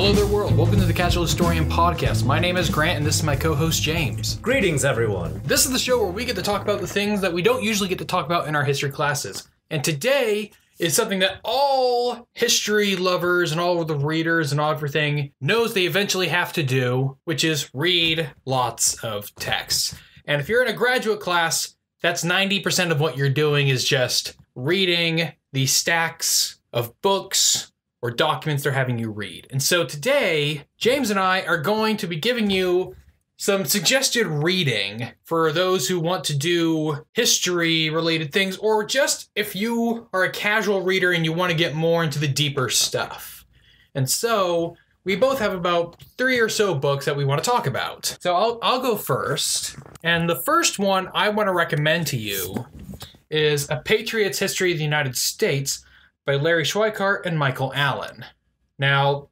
Hello there, world. Welcome to the Casual Historian Podcast. My name is Grant, and this is my co-host, James. Greetings, everyone. This is the show where we get to talk about the things that we don't usually get to talk about in our history classes. And today is something that all history lovers and all of the readers and all everything knows they eventually have to do, which is read lots of text. And if you're in a graduate class, that's 90% of what you're doing is just reading the stacks of books or documents they're having you read. And so today, James and I are going to be giving you some suggested reading for those who want to do history-related things, or just if you are a casual reader and you want to get more into the deeper stuff. And so we both have about 3 or so books that we want to talk about. So I'll go first. And the first one I want to recommend to you is A Patriot's History of the United States by Larry Schweikart and Michael Allen. Now,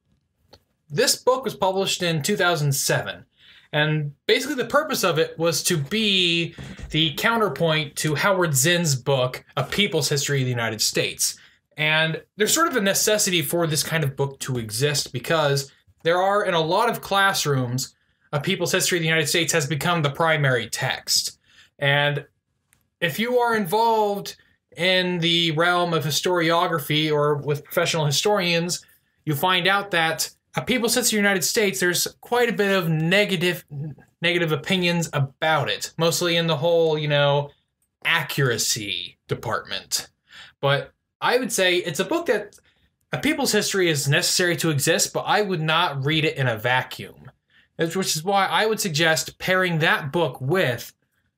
this book was published in 2007, and basically the purpose of it was to be the counterpoint to Howard Zinn's book, A People's History of the United States. And there's sort of a necessity for this kind of book to exist because there are, in a lot of classrooms, A People's History of the United States has become the primary text. And if you are involved in the realm of historiography or with professional historians, you find out that A People's History of the United States, there's quite a bit of negative opinions about it, mostly in the whole, accuracy department. But I would say it's a book that A People's History is necessary to exist, but I would not read it in a vacuum, which is why I would suggest pairing that book with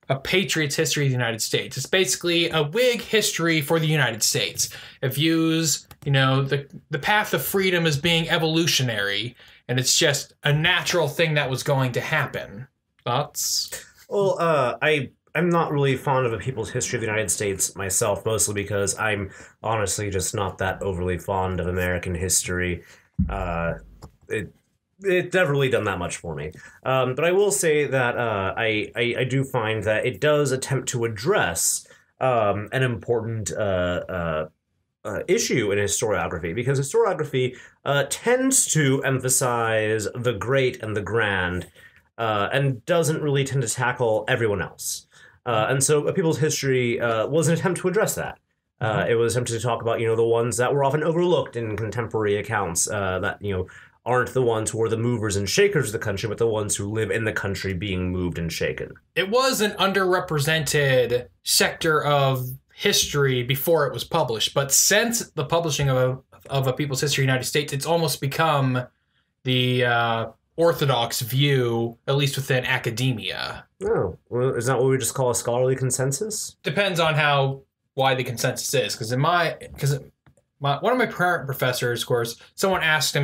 A Patriot's History of the United States. It's basically a Whig history for the United States. It views, the path of freedom as being evolutionary, and it's just a natural thing that was going to happen. Thoughts? Well, I'm not really fond of A People's History of the United States myself, mostly because I'm honestly just not that overly fond of American history. It's never really done that much for me. But I will say that I do find that it does attempt to address an important issue in historiography, because historiography tends to emphasize the great and the grand and doesn't really tend to tackle everyone else. And so A People's History was an attempt to address that. It was attempted to talk about, the ones that were often overlooked in contemporary accounts that, aren't the ones who are the movers and shakers of the country, but the ones who live in the country being moved and shaken. It was an underrepresented sector of history before it was published, but since the publishing of A People's History of the United States, it's almost become the orthodox view, at least within academia. Oh, well, is that what we just call a scholarly consensus? Depends on how wide the consensus is, because one of my current professors, of course, someone asked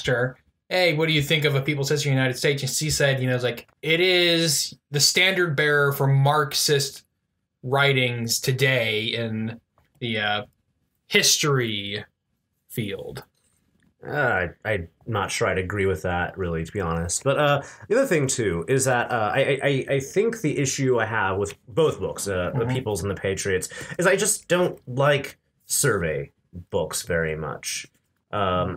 her, hey, what do you think of A People's History of the United States? And she said, it is the standard bearer for Marxist writings today in the history field. I'm not sure I'd agree with that, really, to be honest. But the other thing, too, is that I think the issue I have with both books, The People's and The Patriots, is I just don't like survey books very much.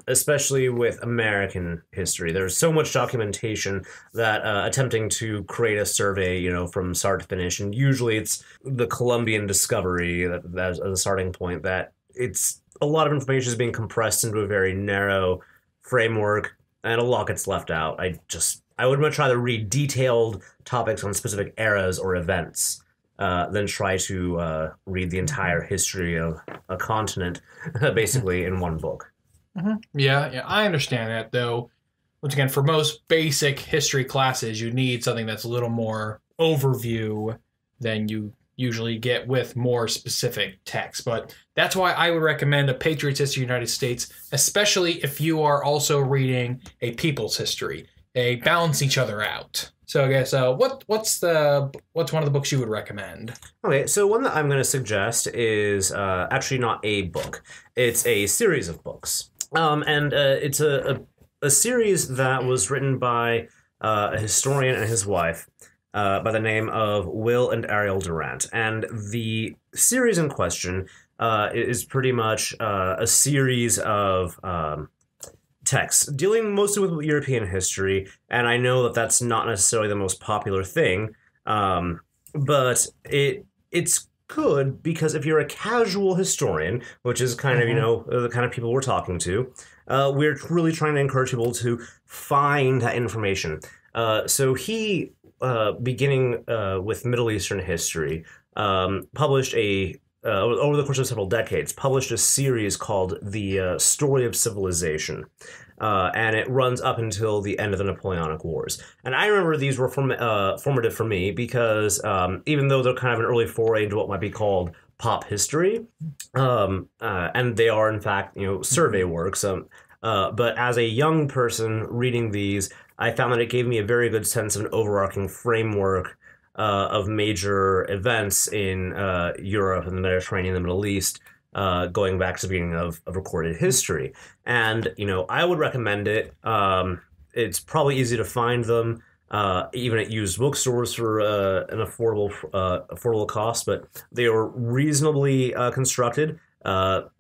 Especially with American history. There's so much documentation that attempting to create a survey, from start to finish, and usually it's the Columbian discovery as a starting point, that it's a lot of information is being compressed into a very narrow framework, and a lot gets left out. I would much rather read detailed topics on specific eras or events than try to read the entire history of a continent, basically, in one book. Mm-hmm. Yeah, I understand that, though. Once again, for most basic history classes, you need something that's a little more overview than you usually get with more specific text. But that's why I would recommend A Patriot's History of the United States, especially if you are also reading A People's History. They balance each other out. So I guess what's one of the books you would recommend? Okay, so one that I'm going to suggest is actually not a book. It's a series of books. And it's a series that was written by a historian and his wife by the name of Will and Ariel Durant. And the series in question is pretty much a series of texts dealing mostly with European history, and I know that that's not necessarily the most popular thing, but it's good because if you're a casual historian, which is kind of, you know, the kind of people we're talking to, we're really trying to encourage people to find that information. So he, beginning with Middle Eastern history, published over the course of several decades, published a series called The Story of Civilization. And it runs up until the end of the Napoleonic Wars. And I remember these were formative for me because even though they're kind of an early foray into what might be called pop history, and they are in fact, you know, survey works. But as a young person reading these, I found that it gave me a very good sense of an overarching framework of major events in Europe and the Mediterranean and the Middle East, going back to the beginning of recorded history. And, you know, I would recommend it. It's probably easy to find them, even at used bookstores for an affordable cost, but they are reasonably constructed.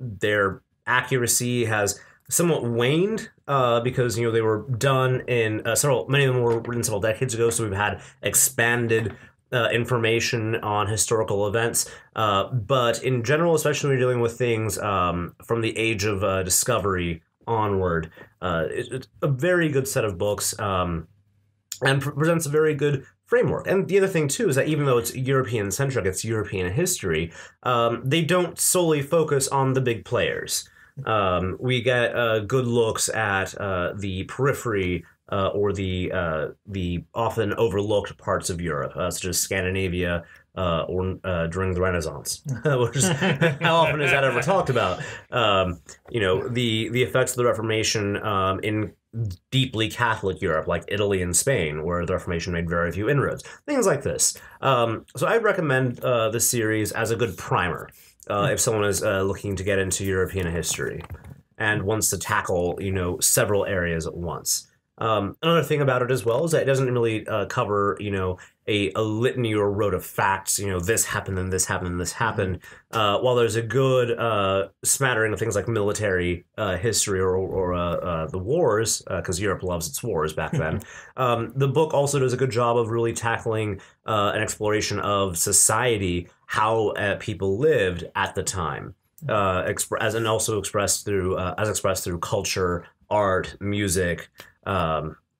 Their accuracy has somewhat waned because, you know, they were done in many of them were written several decades ago, so we've had expanded information on historical events. But in general, especially when you're dealing with things from the age of discovery onward, it's a very good set of books and presents a very good framework. And the other thing, too, is that even though it's European-centric, it's European history, they don't solely focus on the big players. We get good looks at the periphery or the often overlooked parts of Europe, such as Scandinavia or during the Renaissance, which is how often is that ever talked about? You know, the effects of the Reformation in deeply Catholic Europe, like Italy and Spain, where the Reformation made very few inroads. Things like this. So I'd recommend this series as a good primer. If someone is looking to get into European history and wants to tackle, you know, several areas at once. Another thing about it as well is that it doesn't really cover, you know, a litany or rote of facts, you know, this happened and this happened and this happened. While there's a good smattering of things like military history or the wars, because Europe loves its wars back then, the book also does a good job of really tackling an exploration of society, how people lived at the time, and also expressed through culture, art, music,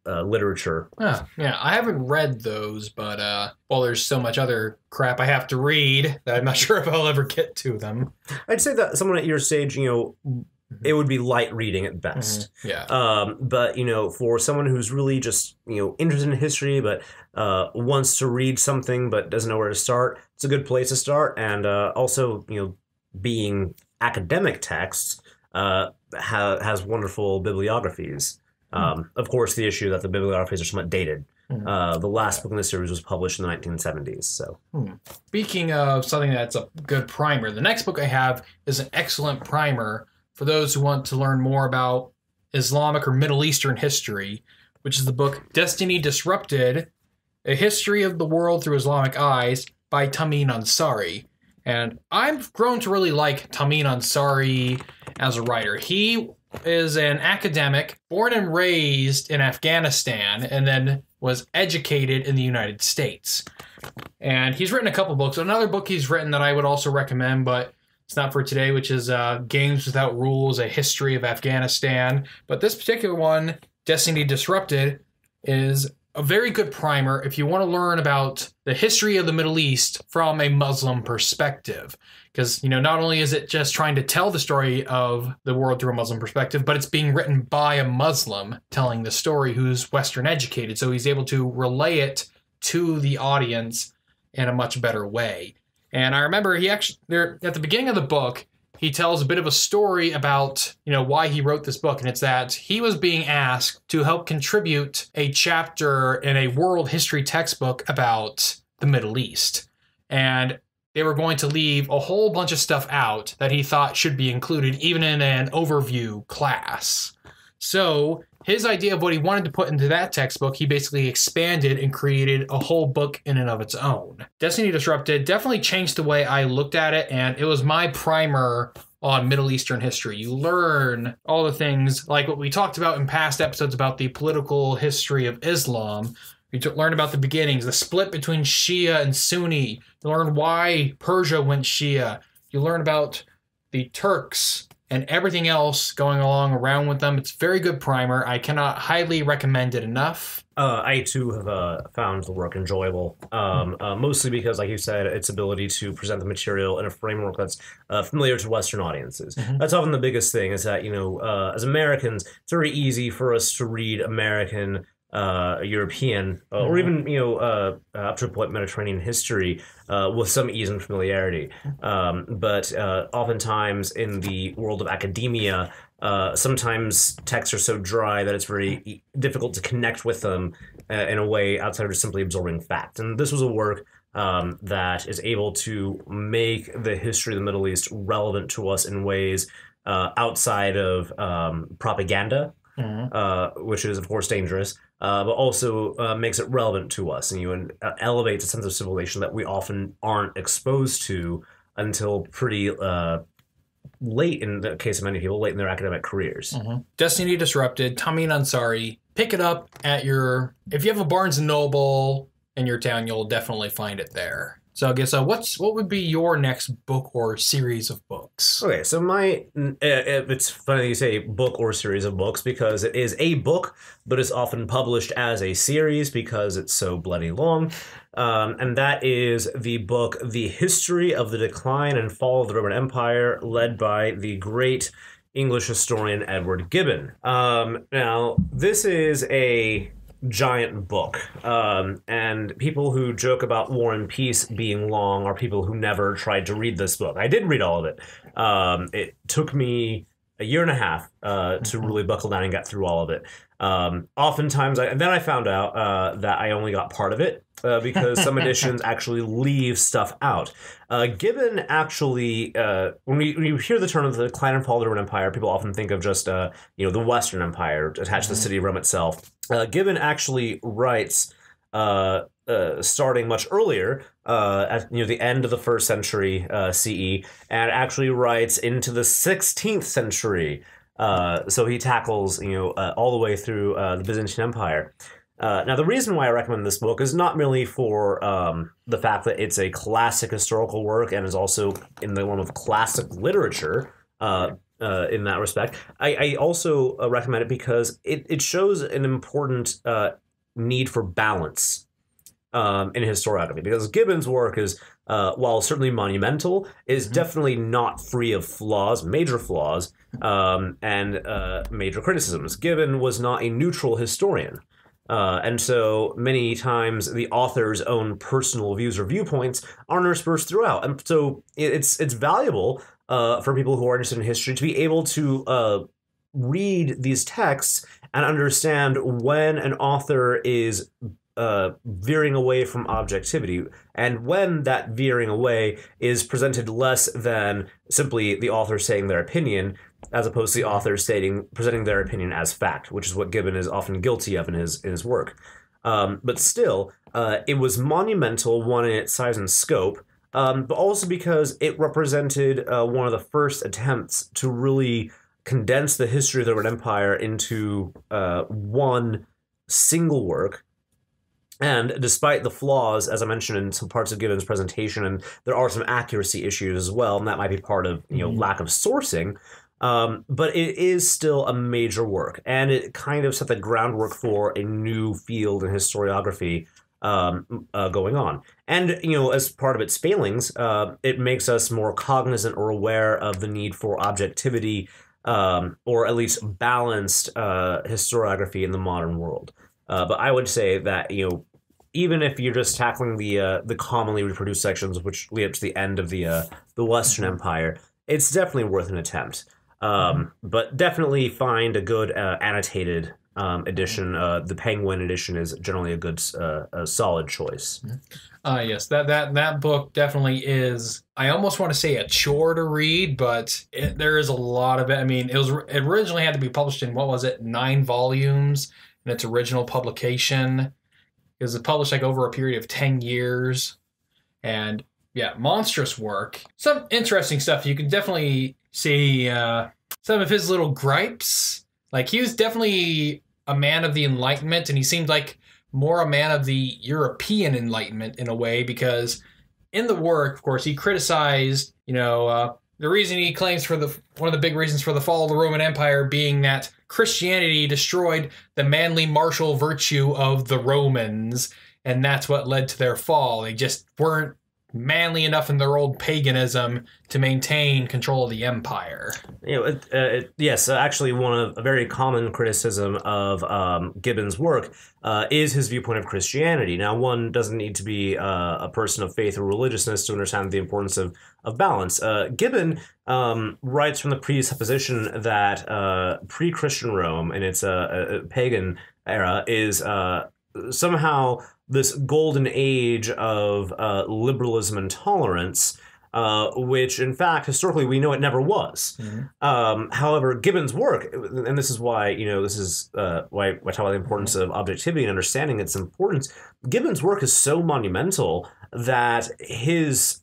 literature. Yeah, I haven't read those, but well, there's so much other crap I have to read that I'm not sure if I'll ever get to them. I'd say that someone at your stage, you know, it would be light reading at best. Yeah. But, you know, for someone who's really just, you know, interested in history, but wants to read something but doesn't know where to start, it's a good place to start. And also, you know, being academic texts has wonderful bibliographies. Of course, the issue that the bibliographies are somewhat dated. The last book in the series was published in the 1970s. So, Speaking of something that's a good primer, the next book I have is an excellent primer for those who want to learn more about Islamic or Middle Eastern history, which is the book Destiny Disrupted, A History of the World Through Islamic Eyes by Tamim Ansari. And I've grown to really like Tamim Ansari as a writer. He is an academic born and raised in Afghanistan and then was educated in the United States. And he's written a couple books. Another book he's written that I would also recommend, but it's not for today, which is Games Without Rules, A History of Afghanistan. But this particular one, Destiny Disrupted, is a very good primer if you want to learn about the history of the Middle East from a Muslim perspective. Because, you know, not only is it just trying to tell the story of the world through a Muslim perspective, but it's being written by a Muslim telling the story who's Western educated. So he's able to relay it to the audience in a much better way. And I remember he actually, there at the beginning of the book, he tells a bit of a story about, you know, why he wrote this book. And it's that he was being asked to help contribute a chapter in a world history textbook about the Middle East. And they were going to leave a whole bunch of stuff out that he thought should be included, even in an overview class. So his idea of what he wanted to put into that textbook, he basically expanded and created a whole book in and of its own. Destiny Disrupted definitely changed the way I looked at it, and it was my primer on Middle Eastern history. You learn all the things like what we talked about in past episodes about the political history of Islam. You learn about the beginnings, the split between Shia and Sunni. You learn why Persia went Shia. You learn about the Turks and everything else going along around with them. It's a very good primer. I cannot highly recommend it enough. I too have found the work enjoyable, mostly because, like you said, its ability to present the material in a framework that's familiar to Western audiences. That's often the biggest thing, is that, as Americans, it's very easy for us to read American, European, or even, up to a point Mediterranean history with some ease and familiarity. But oftentimes in the world of academia, sometimes texts are so dry that it's very difficult to connect with them in a way outside of just simply absorbing fact. And this was a work that is able to make the history of the Middle East relevant to us in ways outside of propaganda, which is, of course, dangerous, but also makes it relevant to us, and elevates a sense of civilization that we often aren't exposed to until pretty late, in the case of many people, late in their academic careers. Destiny Disrupted, Tamim Ansari. Pick it up at if you have a Barnes & Noble in your town, you'll definitely find it there. So I guess what would be your next book or series of books? Okay, so it's funny that you say book or series of books, because it is a book, but it's often published as a series because it's so bloody long. And that is the book, The History of the Decline and Fall of the Roman Empire, led by the great English historian Edward Gibbon. Now, this is a giant book, and people who joke about War and Peace being long are people who never tried to read this book. I did read all of it. It took me a year and a half to really buckle down and get through all of it. Oftentimes, then I found out that I only got part of it because some editions actually leave stuff out. Gibbon actually, when you hear the term of the decline and fall of the Roman Empire, people often think of just the Western Empire attached to the city of Rome itself. Gibbon actually writes, starting much earlier, at the end of the 1st century CE, and actually writes into the 16th century. So he tackles all the way through the Byzantine Empire. Now, the reason why I recommend this book is not merely for the fact that it's a classic historical work and is also in the realm of classic literature. In that respect, I also recommend it because it shows an important need for balance in historiography. Because Gibbon's work is, while certainly monumental, is definitely not free of flaws, major flaws, and major criticisms. Gibbon was not a neutral historian. And so many times the author's own personal views or viewpoints are interspersed throughout. And so it's valuable for people who are interested in history to be able to read these texts and understand when an author is veering away from objectivity, and when that veering away is presented less than simply the author saying their opinion, as opposed to the author presenting their opinion as fact, which is what Gibbon is often guilty of in his work. But still, it was monumental, one in its size and scope, but also because it represented one of the first attempts to really condense the history of the Roman Empire into one single work. And despite the flaws, as I mentioned in some parts of Gibbon's presentation, and there are some accuracy issues as well, and that might be part of lack of sourcing, but it is still a major work, and it kind of set the groundwork for a new field in historiography going on. And, as part of its failings, it makes us more cognizant or aware of the need for objectivity, or at least balanced historiography in the modern world. But I would say that, even if you're just tackling the commonly reproduced sections, which lead up to the end of the Western Empire, it's definitely worth an attempt. But definitely find a good annotated edition. The Penguin edition is generally a good, a solid choice. Yes, that book definitely is. I almost want to say a chore to read, but there is a lot of it. I mean, it originally had to be published in 9 volumes in its original publication. It was published over a period of 10 years, and yeah, monstrous work. Some interesting stuff. You can definitely see some of his little gripes. Like, he was definitely a man of the Enlightenment, and he seemed like more a man of the European Enlightenment in a way, because in the work, of course, he criticized, the reason he claims for one of the big reasons for the fall of the Roman Empire being that Christianity destroyed the manly martial virtue of the Romans, and that's what led to their fall. They just weren't manly enough in their old paganism to maintain control of the empire. Yes, actually, a very common criticism of Gibbon's work is his viewpoint of Christianity. Now, one doesn't need to be a person of faith or religiousness to understand the importance of balance. Gibbon writes from the presupposition that pre-Christian Rome in its pagan era is somehow this golden age of liberalism and tolerance, which, in fact, historically, we know it never was. Mm-hmm. However, Gibbon's work, and this is why, this is why I talk about the importance of objectivity and understanding its importance. Gibbon's work is so monumental that his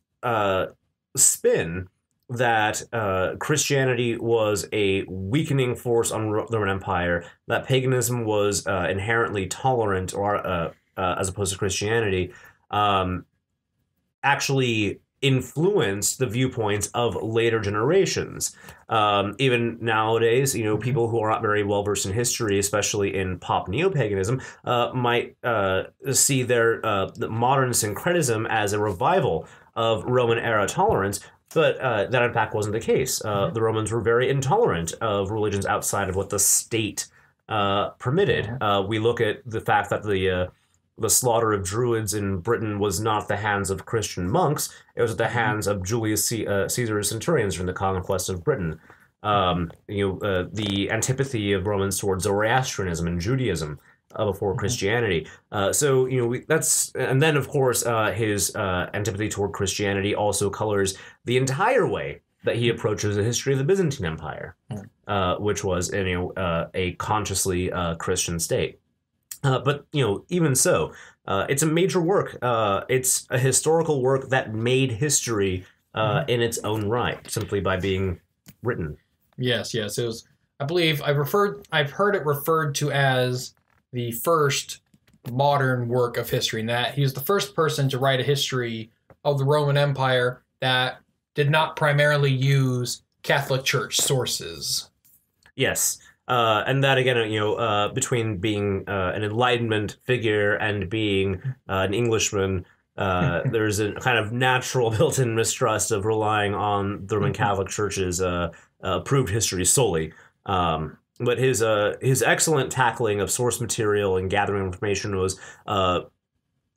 spin that Christianity was a weakening force on the Roman Empire, that paganism was inherently tolerant, or as opposed to Christianity, actually influenced the viewpoints of later generations. Even nowadays, people who are not very well versed in history, especially in pop neo-paganism, might see the modern syncretism as a revival of Roman era tolerance. But that, in fact, wasn't the case. The Romans were very intolerant of religions outside of what the state permitted. We look at the fact that the slaughter of Druids in Britain was not at the hands of Christian monks. It was at the hands of Julius Caesar's centurions during the conquest of Britain. The antipathy of Romans towards Zoroastrianism and Judaism before Christianity. And then, of course, his antipathy toward Christianity also colors the entire way that he approaches the history of the Byzantine Empire, which was a consciously Christian state. But even so, it's a major work. It's a historical work that made history in its own right, simply by being written. Yes. It was. I believe I've heard it referred to as the first modern work of history, and that he was the first person to write a history of the Roman Empire that did not primarily use Catholic Church sources. Yes. And that, again, between being an Enlightenment figure and being an Englishman, there's a kind of natural built-in mistrust of relying on the Roman Catholic Church's approved history solely. But his excellent tackling of source material and gathering information was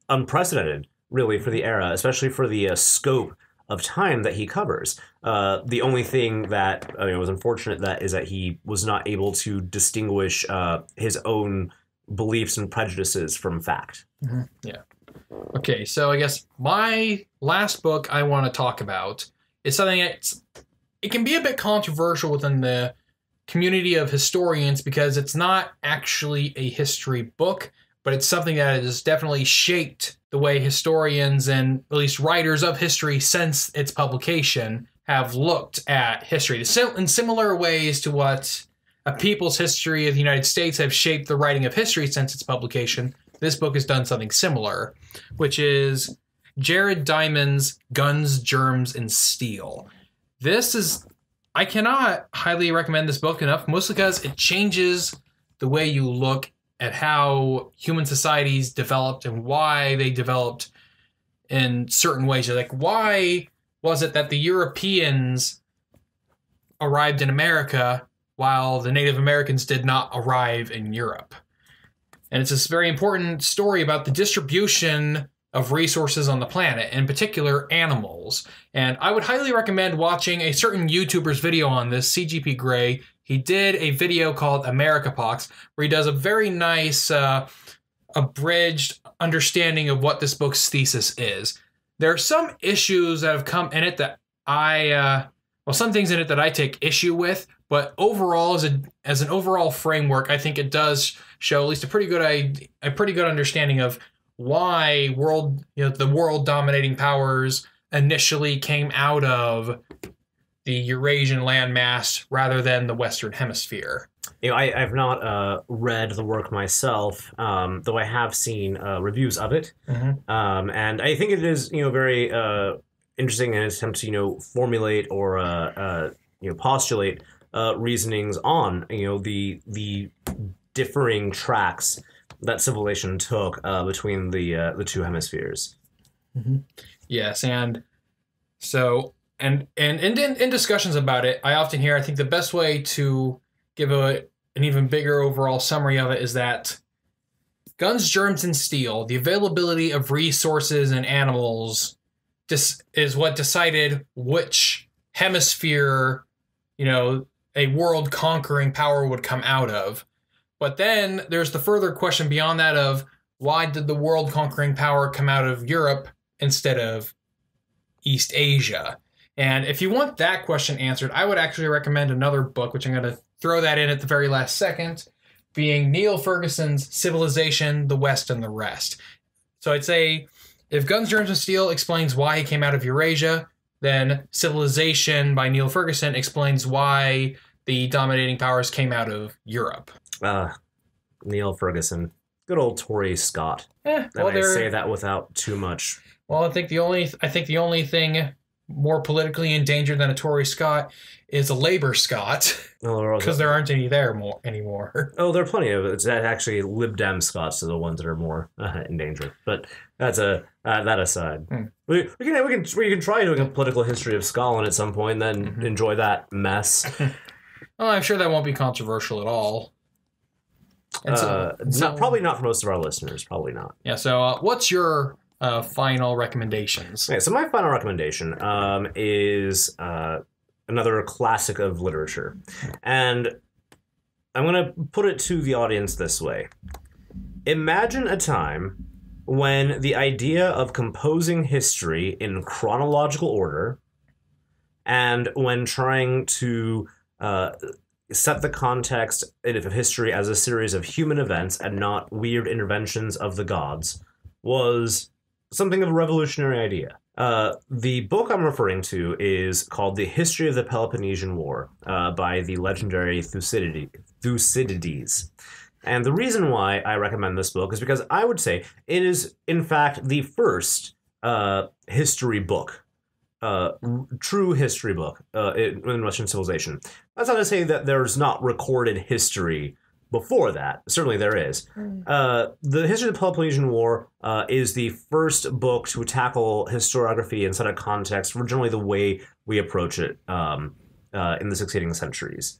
unprecedented, really, for the era, especially for the scope of time that he covers. The only thing that was unfortunate is that he was not able to distinguish his own beliefs and prejudices from fact. Mm-hmm. Yeah. Okay, so I guess my last book I want to talk about is something it can be a bit controversial within the community of historians, because it's not actually a history book, but it's something that has definitely shaped the way historians and at least writers of history since its publication have looked at history. In similar ways to what a people's history of the United States have shaped the writing of history since its publication, this book has done something similar, which is Jared Diamond's Guns, Germs, and Steel. I cannot highly recommend this book enough, mostly because it changes the way you look at how human societies developed and why they developed in certain ways. Like, why was it that the Europeans arrived in America while the Native Americans did not arrive in Europe? And it's this very important story about the distribution of resources on the planet, in particular animals. And I would highly recommend watching a certain YouTuber's video on this, CGP Grey. He did a video called Americapox, where he does a very nice abridged understanding of what this book's thesis is. There are some issues that have come in it that some things in it that I take issue with, but overall, as an overall framework, I think it does show at least a pretty good understanding of why the world dominating powers initially came out of the Eurasian landmass rather than the Western Hemisphere. You know, I've not read the work myself, though I have seen reviews of it, and I think it is, you know, very interesting in an attempt to, you know, formulate or you know, postulate reasonings on, you know, the differing tracks that civilization took between the two hemispheres. Yes, and so and in discussions about it, I often hear, I think the best way to give an even bigger overall summary of it is that guns, germs, and steel, the availability of resources and animals, is what decided which hemisphere, you know, a world conquering power would come out of. But then there's the further question beyond that of, why did the world conquering power come out of Europe instead of East Asia? And if you want that question answered, I would actually recommend another book, which I'm going to throw that in at the very last second, being Neil Ferguson's Civilization, the West and the Rest. So I'd say, if Guns, Germs, and Steel explains why he came out of Eurasia, then Civilization by Neil Ferguson explains why the dominating powers came out of Europe. Neil Ferguson. Good old Tory Scott. And I say that without too much. Well, I think the only thing more politically endangered than a Tory Scot is a Labour Scot, because there aren't any there anymore. Oh, there are plenty of it. It's actually Lib Dem Scots are the ones that are more in danger. But that's that aside. We can try doing a political history of Scotland at some point, and then enjoy that mess. Well, I'm sure that won't be controversial at all. Probably not for most of our listeners. Probably not. Yeah. So, what's your final recommendations? Okay, so my final recommendation is another classic of literature, and I'm going to put it to the audience this way: imagine a time when the idea of composing history in chronological order, and when trying to set the context of history as a series of human events and not weird interventions of the gods, was something of a revolutionary idea. The book I'm referring to is called The History of the Peloponnesian War by the legendary Thucydides. And the reason why I recommend this book is because I would say it is, in fact, the first history book, true history book in Western civilization. That's not to say that there's not recorded history before that. Certainly there is. The History of the Peloponnesian War is the first book to tackle historiography and set a context for generally the way we approach it in the succeeding centuries.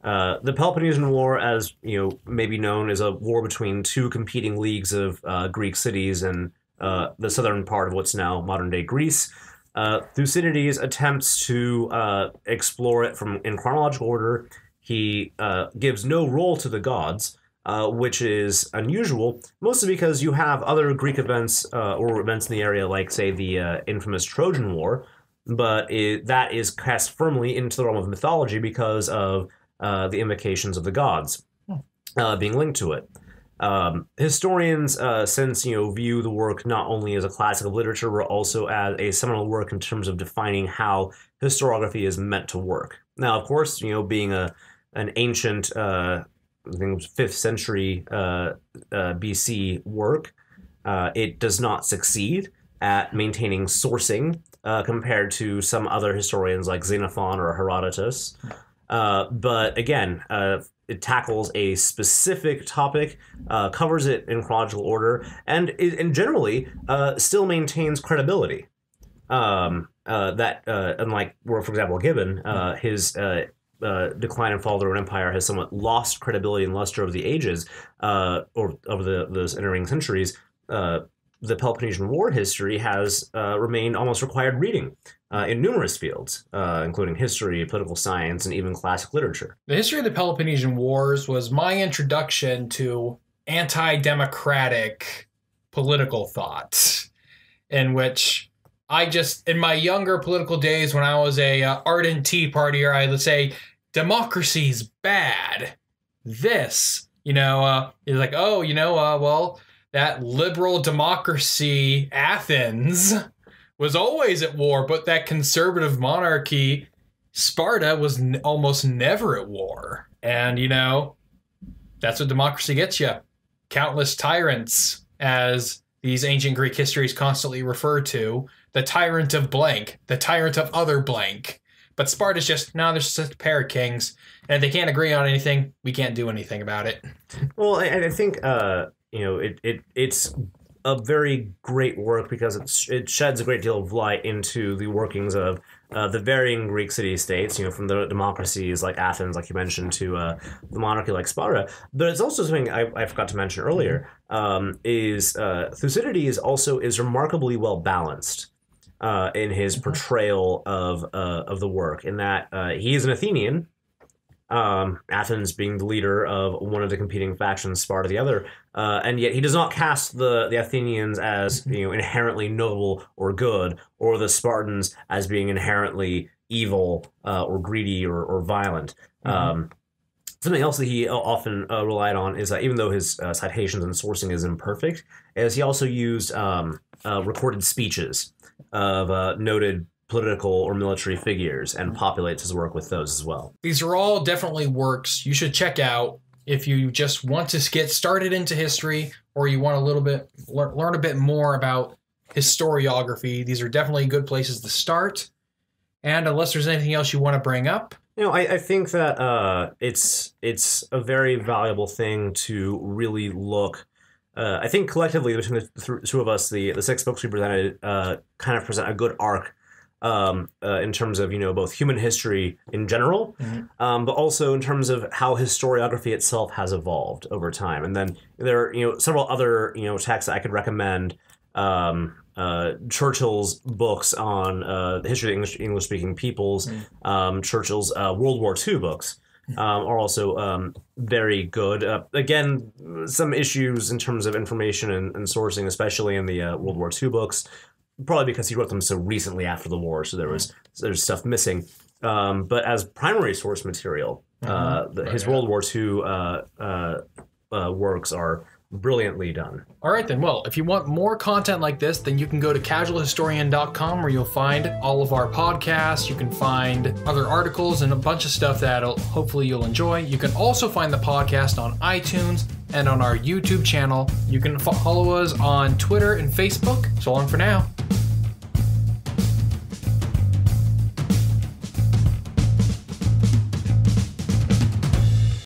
The Peloponnesian War, as you know, may be known, is a war between two competing leagues of Greek cities in the southern part of what's now modern-day Greece. Thucydides attempts to explore it in chronological order. He gives no role to the gods, which is unusual, mostly because you have other Greek events or events in the area, like, say, the infamous Trojan War, but that is cast firmly into the realm of mythology because of the invocations of the gods being linked to it. Historians since view the work not only as a classic of literature, but also as a seminal work in terms of defining how historiography is meant to work. Now, of course, being an ancient, I think it was 5th century BC work, it does not succeed at maintaining sourcing compared to some other historians like Xenophon or Herodotus. But again, it tackles a specific topic, covers it in chronological order, and generally still maintains credibility. Unlike, for example, Gibbon, his Decline and Fall of the Roman Empire has somewhat lost credibility and luster over the ages, or over the ensuing centuries. The Peloponnesian War history has remained almost required reading in numerous fields, including history, political science, and even classic literature. The history of the Peloponnesian Wars was my introduction to anti-democratic political thought, in which I just, in my younger political days when I was a ardent Tea Partier, I would say, democracy's bad. This, is like, well, that liberal democracy, Athens, was always at war, but that conservative monarchy Sparta was almost never at war. And, you know, that's what democracy gets you. Countless tyrants, as these ancient Greek histories constantly refer to. The tyrant of blank. The tyrant of other blank. But Sparta's just, no, there's just a pair of kings. And if they can't agree on anything, we can't do anything about it. Well, I think, you know, it's a very great work because it sheds a great deal of light into the workings of the varying Greek city-states, you know, from the democracies like Athens, like you mentioned, to the monarchy like Sparta. But it's also something I forgot to mention earlier, is Thucydides also is remarkably well balanced in his portrayal of the work, in that he is an Athenian, Athens being the leader of one of the competing factions, Sparta the other, and yet he does not cast the Athenians as, you know, inherently noble or good, or the Spartans as being inherently evil or greedy or violent. Something else that he often relied on is that even though his citations and sourcing is imperfect, is he also used recorded speeches of noted political or military figures and populates his work with those as well. These are all definitely works you should check out if you just want to get started into history, or you want a little bit learn a bit more about historiography. These are definitely good places to start. And unless there's anything else you want to bring up, you know, I think that it's a very valuable thing to really look. I think collectively between the two of us, the 6 books we presented kind of present a good arc in terms of, you know, both human history in general, but also in terms of how historiography itself has evolved over time. And then there are, you know, several other, you know, texts I could recommend. Churchill's books on the history of English-speaking peoples, Churchill's World War II books are also very good. Again, some issues in terms of information and sourcing, especially in the World War II books, probably because he wrote them so recently after the war, so there's stuff missing. But as primary source material, his World War II works are brilliantly done. All right, then. Well, if you want more content like this, then you can go to casualhistorian.com, where you'll find all of our podcasts. You can find other articles and a bunch of stuff that hopefully you'll enjoy. You can also find the podcast on iTunes and on our YouTube channel. You can follow us on Twitter and Facebook. So long for now.